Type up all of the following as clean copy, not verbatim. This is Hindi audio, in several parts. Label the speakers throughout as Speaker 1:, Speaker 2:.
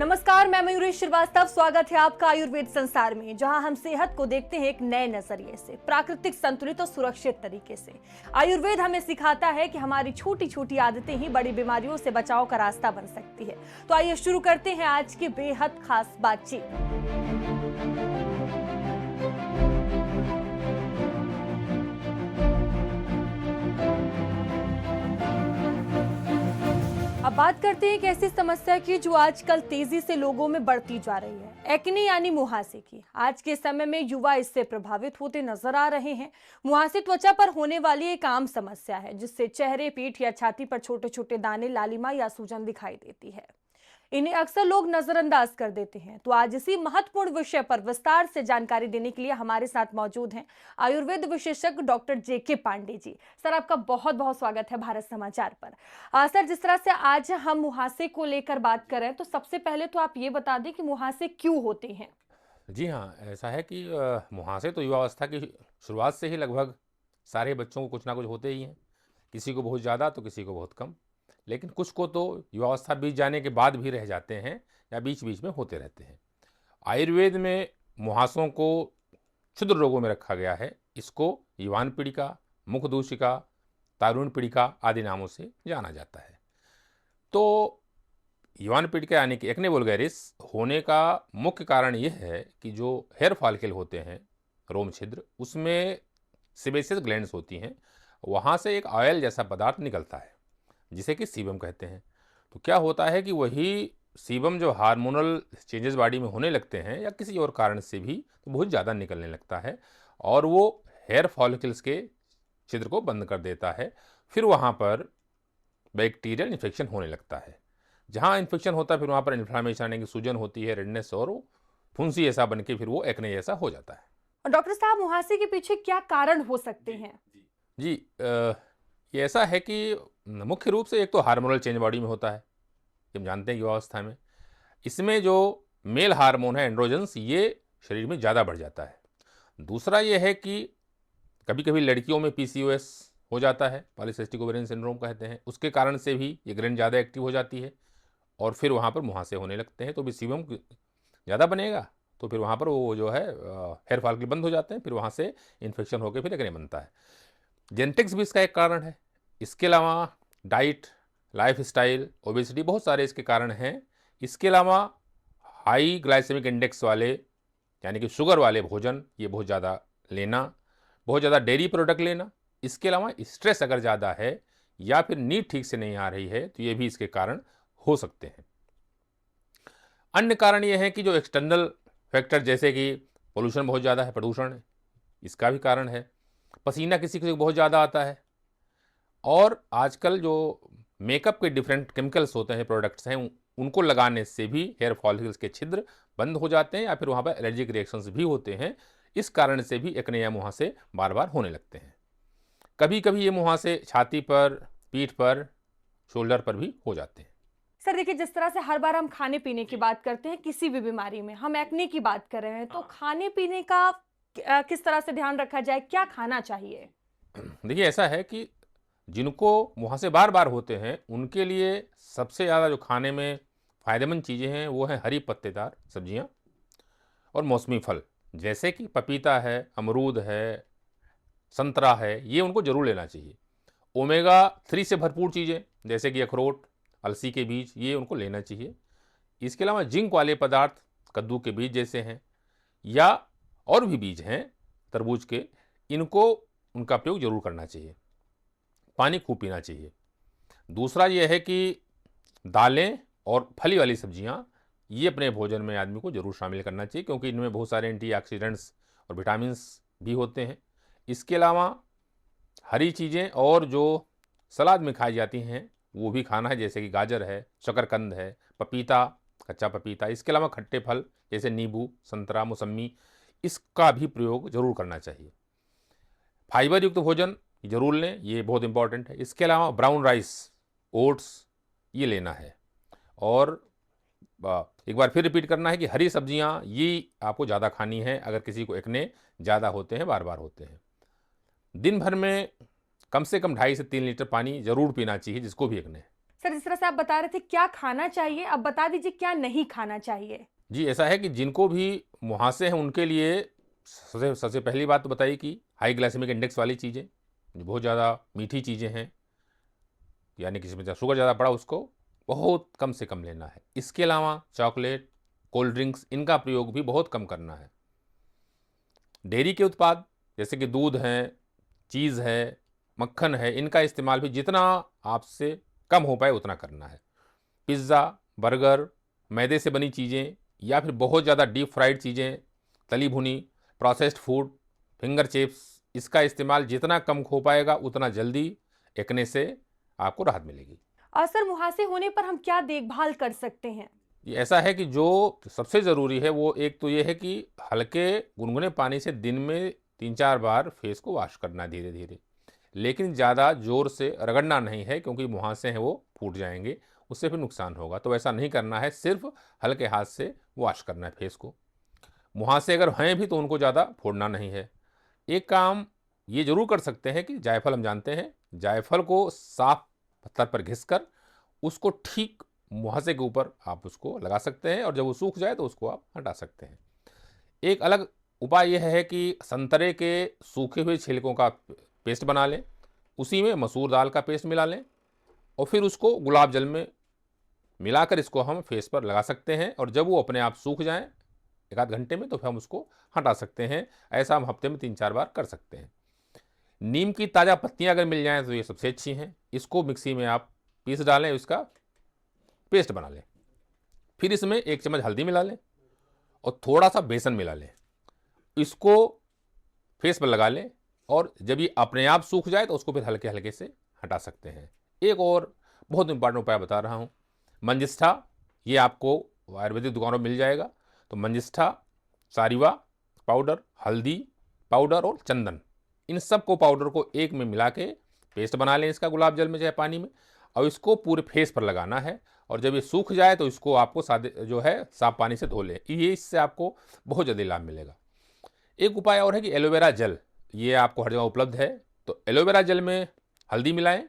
Speaker 1: नमस्कार, मैं मयूरी श्रीवास्तव। स्वागत है आपका आयुर्वेद संसार में, जहां हम सेहत को देखते हैं एक नए नजरिए से, प्राकृतिक, संतुलित और सुरक्षित तरीके से। आयुर्वेद हमें सिखाता है कि हमारी छोटी छोटी आदतें ही बड़ी बीमारियों से बचाव का रास्ता बन सकती है। तो आइए शुरू करते हैं आज की बेहद खास बातचीत। अब बात करते हैं एक ऐसी समस्या की जो आजकल तेजी से लोगों में बढ़ती जा रही है, एक्ने यानी मुहासे की। आज के समय में युवा इससे प्रभावित होते नजर आ रहे हैं। मुहासे त्वचा पर होने वाली एक आम समस्या है, जिससे चेहरे, पीठ या छाती पर छोटे छोटे दाने, लालिमा या सूजन दिखाई देती है। इन्हें अक्सर लोग नजरअंदाज कर देते हैं। तो आज इसी महत्वपूर्ण विषय पर विस्तार से जानकारी देने के लिए हमारे साथ मौजूद हैं आयुर्वेद विशेषज्ञ डॉक्टर जेके पांडे जी। सर, आपका बहुत बहुत स्वागत है भारत समाचार पर। सर, जिस तरह से आज हम मुहासे को लेकर बात कर रहे हैं, तो सबसे पहले तो आप ये बता दें कि मुहासे क्यों होते हैं।
Speaker 2: जी हाँ, ऐसा है कि मुहासे तो युवावस्था की शुरुआत से ही लगभग सारे बच्चों को कुछ ना कुछ होते ही हैं। किसी को बहुत ज़्यादा तो किसी को बहुत कम, लेकिन कुछ को तो युवावस्था बीत जाने के बाद भी रह जाते हैं या बीच बीच में होते रहते हैं। आयुर्वेद में मुहासों को क्षुद्र रोगों में रखा गया है। इसको युवान पीड़िका, मुखदूषिका, तारुण पीड़िका आदि नामों से जाना जाता है। तो युवान पीड़िका यानी कि एक्ने वल्गैरिस होने का मुख्य कारण यह है कि जो हेयर फॉलिकल होते हैं, रोम छिद्र, उसमें सेबेसियस ग्लैंड्स होती हैं। वहाँ से एक ऑयल जैसा पदार्थ निकलता है जिसे कि सीबम कहते हैं। तो क्या होता है कि वही सीबम जो हार्मोनल चेंजेस बॉडी में होने लगते हैं या किसी और कारण से भी तो बहुत ज़्यादा निकलने लगता है और वो हेयर फॉलिकल्स के छिद्र को बंद कर देता है। फिर वहाँ पर बैक्टीरियल इन्फेक्शन होने लगता है। जहाँ इन्फेक्शन होता है फिर वहाँ पर इन्फ्लामेशन यानी कि सूजन होती है, रेडनेस, और वो फुंसी ऐसा बन के फिर वो एक्ने जैसा हो जाता है।
Speaker 1: और डॉक्टर साहब, मुहासे के पीछे क्या कारण हो सकते हैं।
Speaker 2: जी, ये ऐसा है कि मुख्य रूप से एक तो हार्मोनल चेंज बॉडी में होता है, ये हम जानते हैं युवावस्था में। इसमें जो मेल हार्मोन है एंड्रोजन्स, ये शरीर में ज़्यादा बढ़ जाता है। दूसरा ये है कि कभी कभी लड़कियों में पीसीओएस हो जाता है, पॉलीसिस्टिक ओवेरियन सिंड्रोम कहते हैं। उसके कारण से भी ये ग्रैंड ज़्यादा एक्टिव हो जाती है और फिर वहाँ पर मुहासे होने लगते हैं। तो भी सीबम ज़्यादा बनेगा तो फिर वहाँ पर वो जो है हेयर फॉलिकल बंद हो जाते हैं, फिर वहाँ से इन्फेक्शन होकर फिर एक्ने बनता है। जेनेटिक्स भी इसका एक कारण है। इसके अलावा डाइट, लाइफस्टाइल, ओबेसिटी, बहुत सारे इसके कारण हैं। इसके अलावा हाई ग्लाइसेमिक इंडेक्स वाले यानी कि शुगर वाले भोजन ये बहुत ज़्यादा लेना, बहुत ज़्यादा डेयरी प्रोडक्ट लेना, इसके अलावा स्ट्रेस अगर ज़्यादा है या फिर नींद ठीक से नहीं आ रही है तो ये भी इसके कारण हो सकते हैं। अन्य कारण ये है कि जो एक्सटर्नल फैक्टर जैसे कि पोल्यूशन बहुत ज़्यादा है, प्रदूषण, इसका भी कारण है। पसीना किसी को बहुत ज़्यादा आता है और आजकल जो मेकअप के डिफरेंट केमिकल्स होते हैं, प्रोडक्ट्स हैं, उनको लगाने से भी हेयर फॉलिकल्स के छिद्र बंद हो जाते हैं या फिर वहाँ पर एलर्जिक रिएक्शंस भी होते हैं। इस कारण से भी एक्ने या मुहासे बार बार होने लगते हैं। कभी कभी ये मुहासे छाती पर, पीठ पर, शोल्डर पर भी हो जाते हैं।
Speaker 1: सर देखिए, जिस तरह से हर बार हम खाने पीने की बात करते हैं, किसी भी बीमारी में हम एक्ने की बात कर रहे हैं, तो खाने पीने का किस तरह से ध्यान रखा जाए, क्या खाना चाहिए।
Speaker 2: देखिए, ऐसा है कि जिनको मुहासे बार बार होते हैं उनके लिए सबसे ज़्यादा जो खाने में फ़ायदेमंद चीज़ें हैं वो हैं हरी पत्तेदार सब्जियां और मौसमी फल, जैसे कि पपीता है, अमरूद है, संतरा है, ये उनको जरूर लेना चाहिए। ओमेगा 3 से भरपूर चीज़ें जैसे कि अखरोट, अलसी के बीज, ये उनको लेना चाहिए। इसके अलावा जिंक वाले पदार्थ कद्दू के बीज जैसे हैं या और भी बीज हैं तरबूज के, इनको उनका प्रयोग जरूर करना चाहिए। पानी खूब पीना चाहिए। दूसरा ये है कि दालें और फली वाली सब्जियां, ये अपने भोजन में आदमी को जरूर शामिल करना चाहिए क्योंकि इनमें बहुत सारे एंटीऑक्सीडेंट्स और विटामिन्स भी होते हैं। इसके अलावा हरी चीज़ें और जो सलाद में खाई जाती हैं वो भी खाना है, जैसे कि गाजर है, शकरकंद है, पपीता, कच्चा पपीता। इसके अलावा खट्टे फल जैसे नींबू, संतरा, मौसम्मी, इसका भी प्रयोग जरूर करना चाहिए। फाइबर युक्त भोजन जरूर लें, ये बहुत इंपॉर्टेंट है। इसके अलावा ब्राउन राइस, ओट्स, ये लेना है। और एक बार फिर रिपीट करना है कि हरी सब्जियां ये आपको ज़्यादा खानी है अगर किसी को एक्ने ज़्यादा होते हैं, बार बार होते हैं। दिन भर में कम से कम 2.5 से 3 लीटर पानी जरूर पीना चाहिए जिसको भी एक्ने है।
Speaker 1: सर, जिस तरह से आप बता रहे थे क्या खाना चाहिए, अब बता दीजिए क्या नहीं खाना चाहिए।
Speaker 2: जी, ऐसा है कि जिनको भी मुहासे हैं उनके लिए सबसे सबसे पहली बात तो बताइए कि हाई ग्लाइसेमिक इंडेक्स वाली चीज़ें, जो बहुत ज़्यादा मीठी चीज़ें हैं, यानी किसी में शुगर ज़्यादा पड़ा उसको बहुत कम से कम लेना है। इसके अलावा चॉकलेट, कोल्ड ड्रिंक्स, इनका प्रयोग भी बहुत कम करना है। डेयरी के उत्पाद जैसे कि दूध है, चीज़ है, मक्खन है, इनका इस्तेमाल भी जितना आपसे कम हो पाए उतना करना है। पिज़्ज़ा, बर्गर, मैदे से बनी चीज़ें या फिर बहुत ज़्यादा डीप फ्राइड चीज़ें, तली भुनी, प्रोसेस्ड फूड, फिंगर चिप्स, इसका इस्तेमाल जितना कम हो पाएगा उतना जल्दी एक्ने से आपको राहत मिलेगी।
Speaker 1: और सर, मुहासे होने पर हम क्या देखभाल कर सकते हैं?
Speaker 2: ये ऐसा है कि जो सबसे ज़रूरी है वो एक तो ये है कि हल्के गुनगुने पानी से दिन में 3-4 बार फेस को वॉश करना है धीरे धीरे, लेकिन ज़्यादा ज़ोर से रगड़ना नहीं है क्योंकि मुहासे हैं वो फूट जाएंगे, उससे फिर नुकसान होगा। तो ऐसा नहीं करना है, सिर्फ हल्के हाथ से वॉश करना है फेस को। मुहासे अगर हैं भी तो उनको ज़्यादा फोड़ना नहीं है। एक काम ये ज़रूर कर सकते हैं कि जायफल, हम जानते हैं, जायफल को साफ पत्थर पर घिसकर उसको ठीक मुहासे के ऊपर आप उसको लगा सकते हैं और जब वो सूख जाए तो उसको आप हटा सकते हैं। एक अलग उपाय यह है कि संतरे के सूखे हुए छिलकों का पेस्ट बना लें, उसी में मसूर दाल का पेस्ट मिला लें और फिर उसको गुलाब जल में मिलाकर इसको हम फेस पर लगा सकते हैं और जब वो अपने आप सूख जाएं 1 आध घंटे में तो फिर हम उसको हटा सकते हैं। ऐसा हम हफ्ते में 3-4 बार कर सकते हैं। नीम की ताज़ा पत्तियां अगर मिल जाएं तो ये सबसे अच्छी हैं। इसको मिक्सी में आप पीस डालें, इसका पेस्ट बना लें। फिर इसमें 1 चम्मच हल्दी मिला लें और थोड़ा सा बेसन मिला लें, इसको फेस पर लगा लें और जब ये अपने आप सूख जाए तो उसको फिर हल्के हल्के से हटा सकते हैं। एक और बहुत इंपॉर्टेंट उपाय बता रहा हूँ, मंजिष्ठा, ये आपको आयुर्वेदिक दुकानों में मिल जाएगा। तो मंजिष्ठा, सारिवा पाउडर, हल्दी पाउडर और चंदन, इन सब को पाउडर को एक में मिला के पेस्ट बना लें इसका गुलाब जल में चाहे पानी में, और इसको पूरे फेस पर लगाना है और जब ये सूख जाए तो इसको आपको सादे जो है साफ पानी से धो लें। ये इससे आपको बहुत जल्दी लाभ मिलेगा। एक उपाय और है कि एलोवेरा जल, ये आपको हर जगह उपलब्ध है। तो एलोवेरा जल में हल्दी मिलाएं,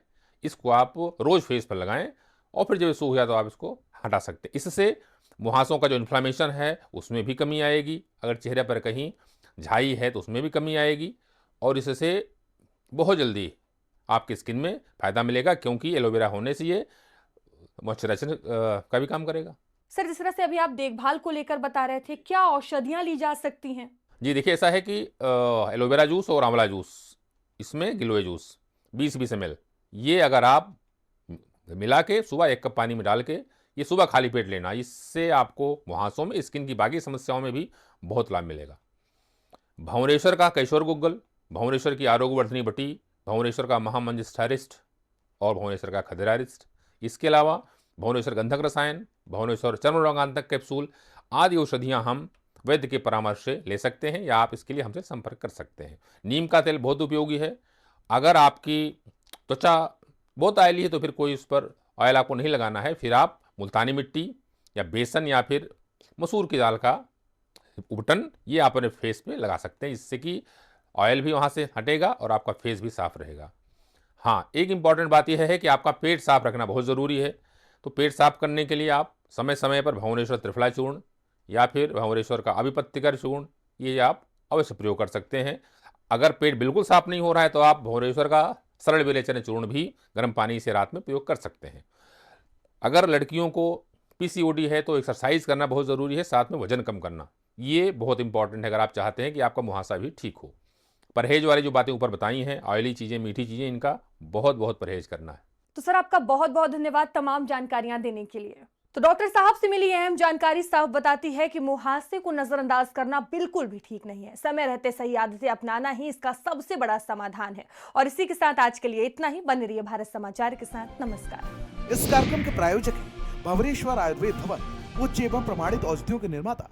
Speaker 2: इसको आप रोज़ फेस पर लगाएं और फिर जब ये सूख जाए तो आप इसको हटा सकते हैं। इससे मुहासों का जो इन्फ्लामेशन है उसमें भी कमी आएगी, अगर चेहरे पर कहीं झाई है तो उसमें भी कमी आएगी और इससे बहुत जल्दी आपकी स्किन में फ़ायदा मिलेगा क्योंकि एलोवेरा होने से ये मॉइस्चराइजेशन का भी काम करेगा।
Speaker 1: सर, जिस तरह से अभी आप देखभाल को लेकर बता रहे थे, क्या औषधियां ली जा सकती हैं?
Speaker 2: जी देखिए, ऐसा है कि एलोवेरा जूस और आंवला जूस, इसमें गिलोय जूस 20-20 ml, ये अगर आप मिला के सुबह 1 कप पानी में डाल के ये सुबह खाली पेट लेना, इससे आपको मुहासों में, स्किन की बाकी समस्याओं में भी बहुत लाभ मिलेगा। भंवरेश्वर का कैशोर गुग्गल, भंवरेश्वर की आरोग्यवर्धिनी बटी, भंवरेश्वर का महामंजिष्ठारिष्ट और भंवरेश्वर का खदेरारिष्ट, इसके अलावा भंवरेश्वर गंधक रसायन, भंवरेश्वर चर्म रोगांतक कैप्सूल आदि औषधियाँ हम वैद्य के परामर्श से ले सकते हैं या आप इसके लिए हमसे संपर्क कर सकते हैं। नीम का तेल बहुत उपयोगी है। अगर आपकी त्वचा बहुत ऑयली है तो फिर कोई उस पर ऑयल आपको नहीं लगाना है, फिर आप मुल्तानी मिट्टी या बेसन या फिर मसूर की दाल का उपटन ये आप अपने फेस पे लगा सकते हैं, जिससे कि ऑयल भी वहाँ से हटेगा और आपका फेस भी साफ रहेगा। हाँ, एक इम्पॉर्टेंट बात यह है कि आपका पेट साफ रखना बहुत ज़रूरी है। तो पेट साफ करने के लिए आप समय समय पर भंवरेश्वर त्रिफला चूर्ण या फिर भंवरेश्वर का अभिपत्तिकर चूर्ण ये आप अवश्य प्रयोग कर सकते हैं। अगर पेट बिल्कुल साफ नहीं हो रहा है तो आप भंवरेश्वर का सरल विरेचन चूर्ण भी गर्म पानी से रात में प्रयोग कर सकते हैं। अगर लड़कियों को पीसीओडी है तो एक्सरसाइज करना बहुत ज़रूरी है, साथ में वजन कम करना ये बहुत इंपॉर्टेंट है अगर आप चाहते हैं कि आपका मुहासा भी ठीक हो। परहेज वाली जो बातें ऊपर बताई हैं, ऑयली चीज़ें, मीठी चीज़ें, इनका बहुत बहुत परहेज करना है।
Speaker 1: तो सर, आपका बहुत बहुत धन्यवाद तमाम जानकारियां देने के लिए। तो डॉक्टर साहब से मिली अहम जानकारी साफ बताती है कि मुहासे को नजरअंदाज करना बिल्कुल भी ठीक नहीं है। समय रहते सही आदतें अपनाना ही इसका सबसे बड़ा समाधान है। और इसी के साथ आज के लिए इतना ही। बने रहिए भारत समाचार के साथ। नमस्कार।
Speaker 3: इस कार्यक्रम के प्रायोजक हैं भंवरेश्वर आयुर्वेद भवन, उच्च एवं प्रमाणित औषधियों के निर्माता।